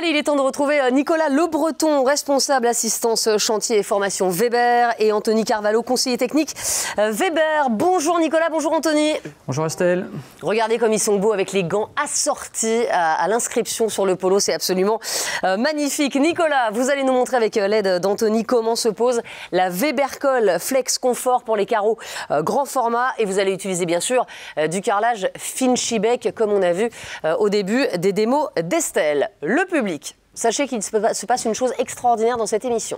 Allez, il est temps de retrouver Nicolas Le Breton, responsable assistance chantier et formation Weber, et Anthony Carvalho, conseiller technique Weber. Bonjour Nicolas, bonjour Anthony. Bonjour Estelle. Regardez comme ils sont beaux avec les gants assortis à l'inscription sur le polo, c'est absolument magnifique. Nicolas, vous allez nous montrer avec l'aide d'Anthony comment se pose la Webercol Flex Comfort pour les carreaux grand format, et vous allez utiliser bien sûr du carrelage Finchibec comme on a vu au début des démos d'Estelle. Le public, sachez qu'il se passe une chose extraordinaire dans cette émission.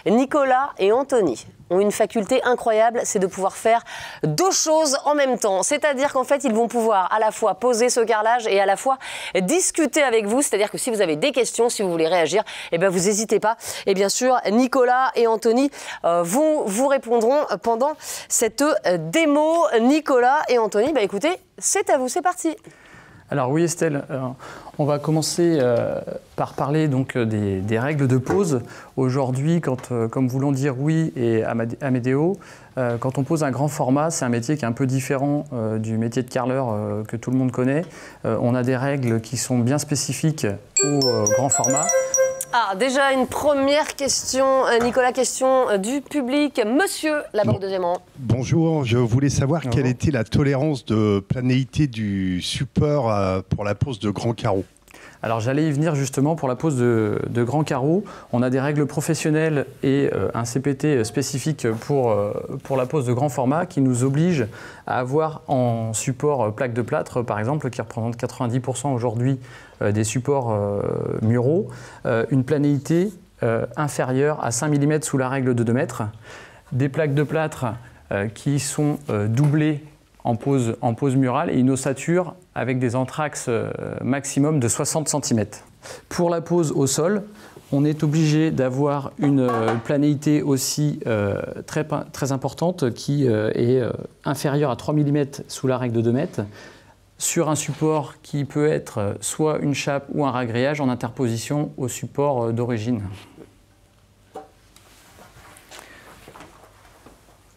Nicolas et Anthony ont une faculté incroyable, c'est de pouvoir faire deux choses en même temps. C'est-à-dire qu'en fait, ils vont pouvoir à la fois poser ce carrelage et à la fois discuter avec vous. C'est-à-dire que si vous avez des questions, si vous voulez réagir, eh bien, vous n'hésitez pas. Et bien sûr, Nicolas et Anthony vous répondront pendant cette démo. Nicolas et Anthony, bah, écoutez, c'est à vous, c'est parti. Alors oui Estelle, on va commencer par parler donc des règles de pose. Aujourd'hui, comme vous l'ont dit Rui et Amédéo, quand on pose un grand format, c'est un métier qui est un peu différent du métier de carreleur que tout le monde connaît. On a des règles qui sont bien spécifiques au grand format. Ah, déjà une première question, Nicolas, question du public. Monsieur, là-bas au deuxième rang. Bonjour, je voulais savoir quelle était la tolérance de planéité du support pour la pose de grands carreaux. Alors j'allais y venir justement pour la pose de grands carreaux. On a des règles professionnelles et un CPT spécifique pour la pose de grand format qui nous oblige à avoir en support plaque de plâtre, par exemple, qui représente 90% aujourd'hui des supports muraux, une planéité inférieure à 5 mm sous la règle de 2 mètres. Des plaques de plâtre qui sont doublées en pose murale et une ossature avec des entraxes maximum de 60 cm. Pour la pose au sol, on est obligé d'avoir une planéité aussi très importante qui est inférieure à 3 mm sous la règle de 2 mètres sur un support qui peut être soit une chape ou un ragréage en interposition au support d'origine.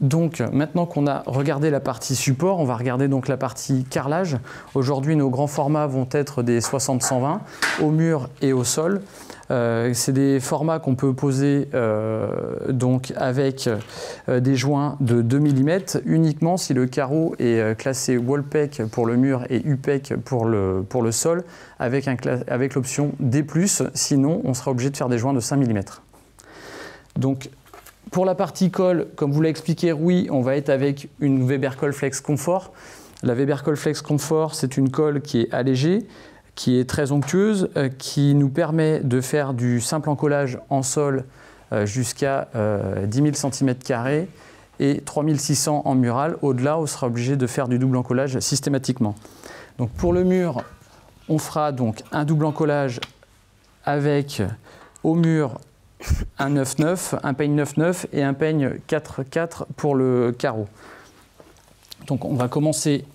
Donc maintenant qu'on a regardé la partie support, on va regarder donc la partie carrelage. Aujourd'hui, nos grands formats vont être des 60-120 au mur et au sol. C'est des formats qu'on peut poser donc avec des joints de 2 mm uniquement si le carreau est classé Wallpec pour le mur et UPEC pour le sol, avec l'option D+, sinon on sera obligé de faire des joints de 5 mm. Donc, pour la partie colle, comme vous l'a expliqué Rui, on va être avec une Webercol Flex Comfort. La Webercol Flex Comfort, c'est une colle qui est allégée, qui est très onctueuse, qui nous permet de faire du simple encollage en sol jusqu'à 10 000 cm² et 3600 en mural. Au-delà, on sera obligé de faire du double encollage systématiquement. Donc pour le mur, on fera donc un double encollage avec au mur un 9-9, un peigne 9-9 et un peigne 4-4 pour le carreau. Donc on va commencer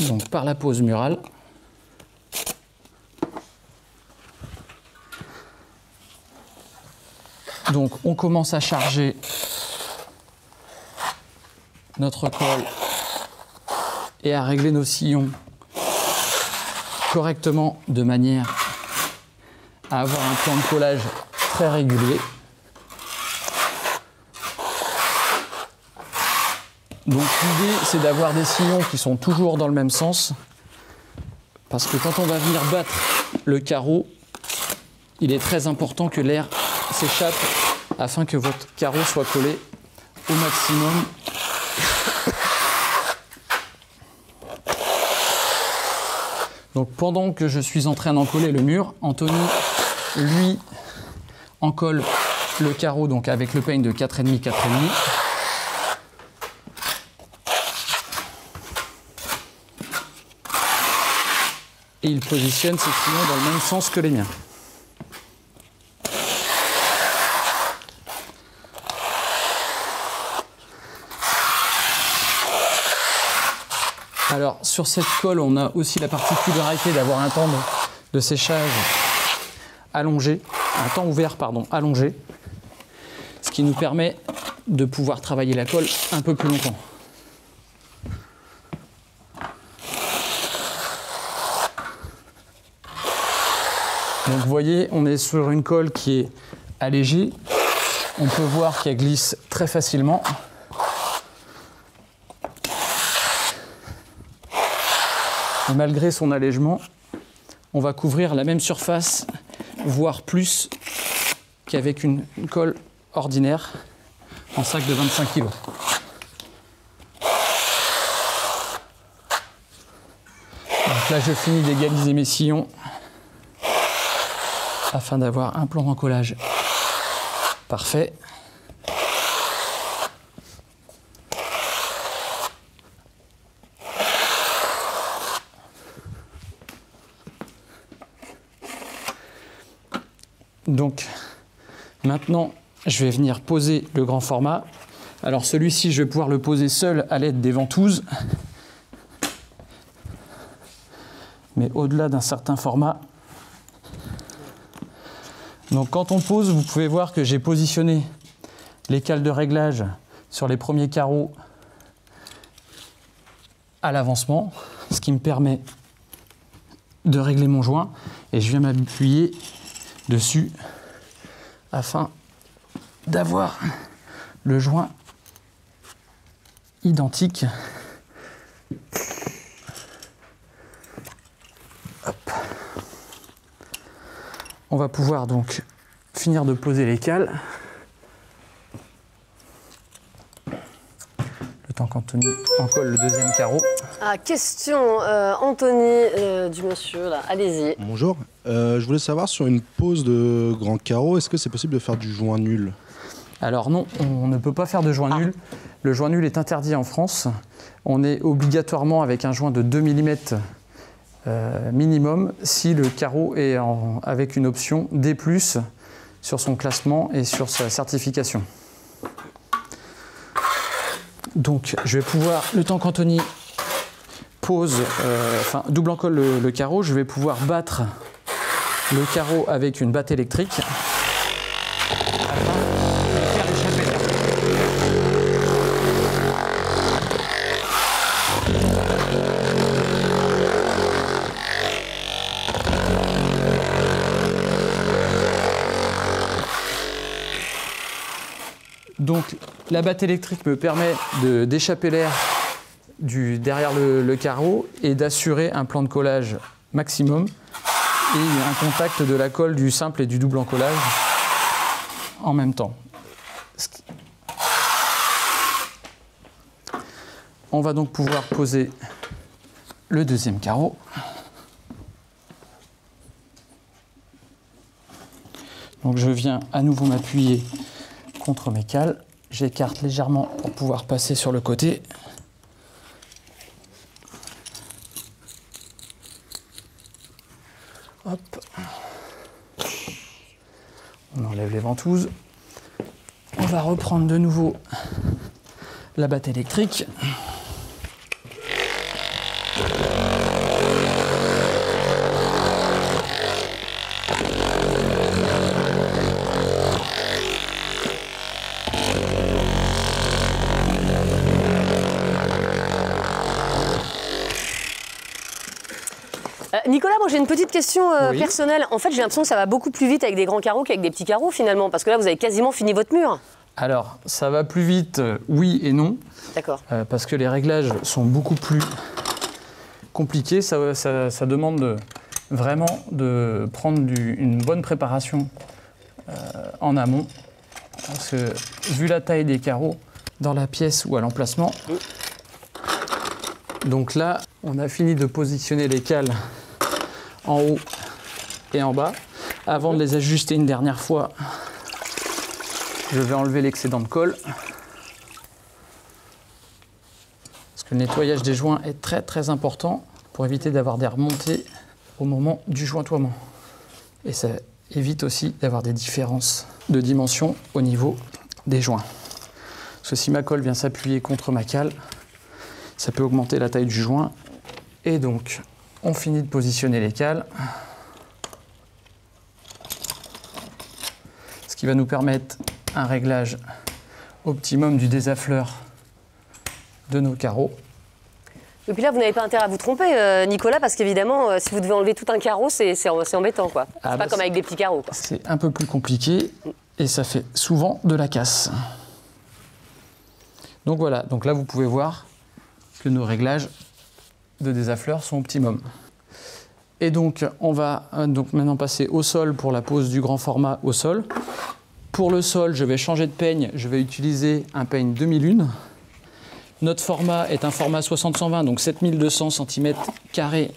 donc par la pose murale. Donc on commence à charger notre colle et à régler nos sillons correctement de manière à avoir un plan de collage très régulier. Donc l'idée, c'est d'avoir des sillons qui sont toujours dans le même sens, parce que quand on va venir battre le carreau, il est très important que l'air s'échappe afin que votre carreau soit collé au maximum. Donc pendant que je suis en train d'encoller le mur, Anthony, lui, encolle le carreau donc avec le peigne de 4,5, 4,5. Et il positionne ses sillons dans le même sens que les miens. Alors sur cette colle, on a aussi la particularité d'avoir un temps de séchage allongé, un temps ouvert pardon, allongé, ce qui nous permet de pouvoir travailler la colle un peu plus longtemps. Donc vous voyez, on est sur une colle qui est allégée. On peut voir qu'elle glisse très facilement. Et malgré son allègement, on va couvrir la même surface, voire plus qu'avec une colle ordinaire en sac de 25 kg. Donc là, je finis d'égaliser mes sillons afin d'avoir un plan d'encollage parfait. Donc maintenant, je vais venir poser le grand format. Alors celui-ci, je vais pouvoir le poser seul à l'aide des ventouses. Mais au-delà d'un certain format. Donc quand on pose, vous pouvez voir que j'ai positionné les cales de réglage sur les premiers carreaux à l'avancement, ce qui me permet de régler mon joint. Et je viens m'appuyer dessus afin d'avoir le joint identique. Hop. On va pouvoir donc finir de poser les cales. Le temps qu'Anthony encolle le deuxième carreau. Ah, question, Anthony, du monsieur, là, allez-y. Bonjour, je voulais savoir sur une pose de grand carreau, est-ce que c'est possible de faire du joint nul? Alors non, on ne peut pas faire de joint nul. Le joint nul est interdit en France. On est obligatoirement avec un joint de 2 mm minimum si le carreau est avec une option D+, sur son classement et sur sa certification. Donc je vais pouvoir, le temps qu'Anthony pose, double encolle le carreau, je vais pouvoir battre le carreau avec une batte électrique afin de faire échapper l'air. Donc la batte électrique me permet d'échapper l'air derrière le carreau et d'assurer un plan de collage maximum et un contact de la colle du simple et du double encollage en même temps. On va donc pouvoir poser le deuxième carreau. Donc je viens à nouveau m'appuyer contre mes cales. J'écarte légèrement pour pouvoir passer sur le côté. Hop. On enlève les ventouses. On va reprendre de nouveau la batte électrique. Nicolas, moi j'ai une petite question Oui. personnelle. En fait, j'ai l'impression que ça va beaucoup plus vite avec des grands carreaux qu'avec des petits carreaux finalement, parce que là, vous avez quasiment fini votre mur. Alors, ça va plus vite, oui et non, D'accord. parce que les réglages sont beaucoup plus compliqués. Ça demande vraiment de prendre une bonne préparation en amont, parce que vu la taille des carreaux dans la pièce ou à l'emplacement, donc là, on a fini de positionner les cales en haut et en bas. Avant de les ajuster une dernière fois, je vais enlever l'excédent de colle. Parce que le nettoyage des joints est très très important pour éviter d'avoir des remontées au moment du jointoiement. Et ça évite aussi d'avoir des différences de dimension au niveau des joints. Parce que si ma colle vient s'appuyer contre ma cale, ça peut augmenter la taille du joint. Et donc, on finit de positionner les cales. Ce qui va nous permettre un réglage optimum du désaffleur de nos carreaux. Et puis là, vous n'avez pas intérêt à vous tromper, Nicolas, parce qu'évidemment, si vous devez enlever tout un carreau, c'est embêtant, quoi. C'est pas comme avec des petits carreaux, quoi. C'est un peu plus compliqué et ça fait souvent de la casse. Donc voilà, donc là, vous pouvez voir que nos réglages de désaffleur sont optimum. Et donc, on va donc maintenant passer au sol pour la pose du grand format au sol. Pour le sol, je vais changer de peigne, je vais utiliser un peigne 2001. Notre format est un format 60-120, donc 7200 cm².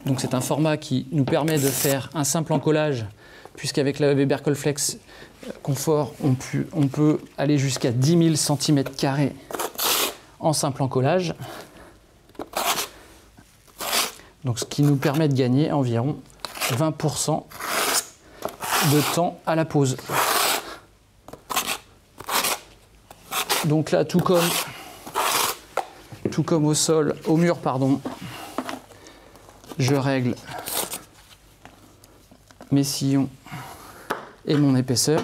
Donc c'est un format qui nous permet de faire un simple encollage, puisqu'avec la Weber Colflex Confort, on peut aller jusqu'à 10 000 cm² en simple encollage. Donc ce qui nous permet de gagner environ 20% de temps à la pose. Donc là, tout comme au sol, au mur, pardon, je règle mes sillons et mon épaisseur.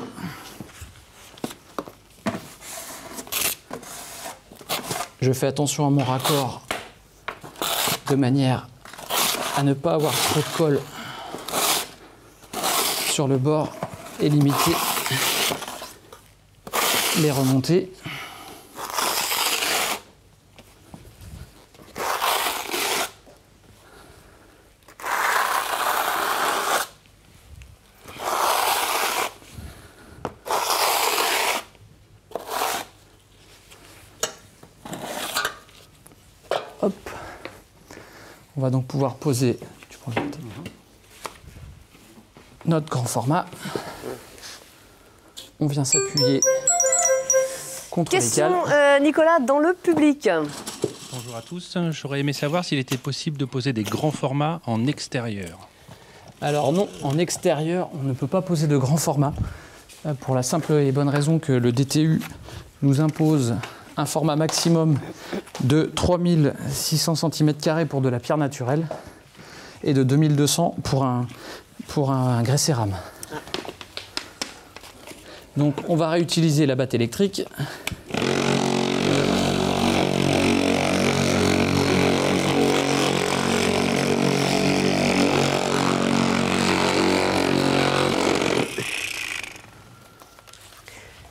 Je fais attention à mon raccord de manière à ne pas avoir trop de colle sur le bord et limiter les remontées. Hop. On va donc pouvoir poser notre grand format. On vient s'appuyer contre les cales. Question, Nicolas, dans le public. Bonjour à tous. J'aurais aimé savoir s'il était possible de poser des grands formats en extérieur. Alors non, en extérieur, on ne peut pas poser de grand format pour la simple et bonne raison que le DTU nous impose un format maximum de 3600 cm² pour de la pierre naturelle et de 2200 pour un grès cérame. Donc on va réutiliser la batte électrique.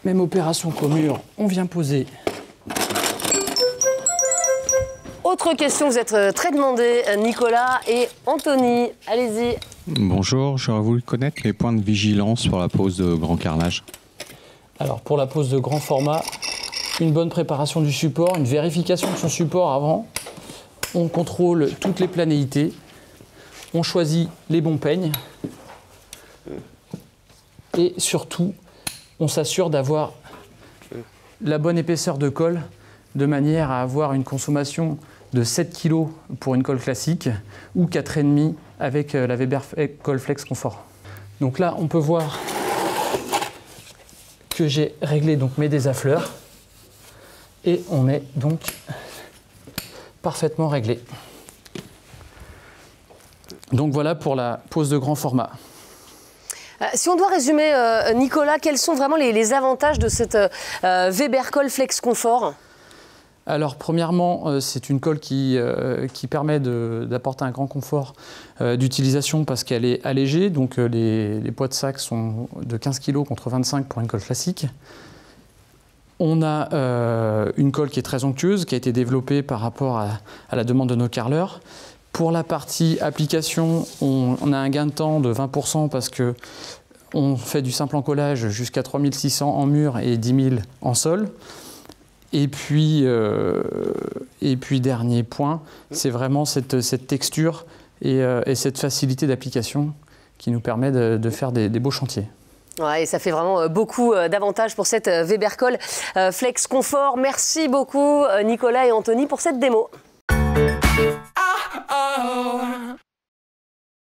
Même opération qu'au mur, on vient poser. Autre question, vous êtes très demandés, Nicolas et Anthony. Allez-y. Bonjour, j'aurais voulu connaître les points de vigilance pour la pose de grand carrelage. Alors pour la pose de grand format, une bonne préparation du support, une vérification de son support avant. On contrôle toutes les planéités. On choisit les bons peignes. Et surtout, on s'assure d'avoir la bonne épaisseur de colle de manière à avoir une consommation de 7 kg pour une colle classique ou 4,5 avec la Weber Colflex Confort. Donc là, on peut voir que j'ai réglé donc mes désaffleurs et on est donc parfaitement réglé. Donc voilà pour la pose de grand format. Si on doit résumer, Nicolas, quels sont vraiment les avantages de cette Weber Colflex Confort ? Alors premièrement, c'est une colle qui permet d'apporter un grand confort d'utilisation parce qu'elle est allégée, donc les poids de sac sont de 15 kg contre 25 pour une colle classique. On a une colle qui est très onctueuse, qui a été développée par rapport à la demande de nos carreleurs. Pour la partie application, on a un gain de temps de 20% parce que on fait du simple encollage jusqu'à 3600 en mur et 10 000 en sol. Et puis dernier point, c'est vraiment cette texture et cette facilité d'application qui nous permet de faire des beaux chantiers. Ouais, et ça fait vraiment beaucoup d'avantages pour cette Weber Colflex Confort. Merci beaucoup Nicolas et Anthony pour cette démo.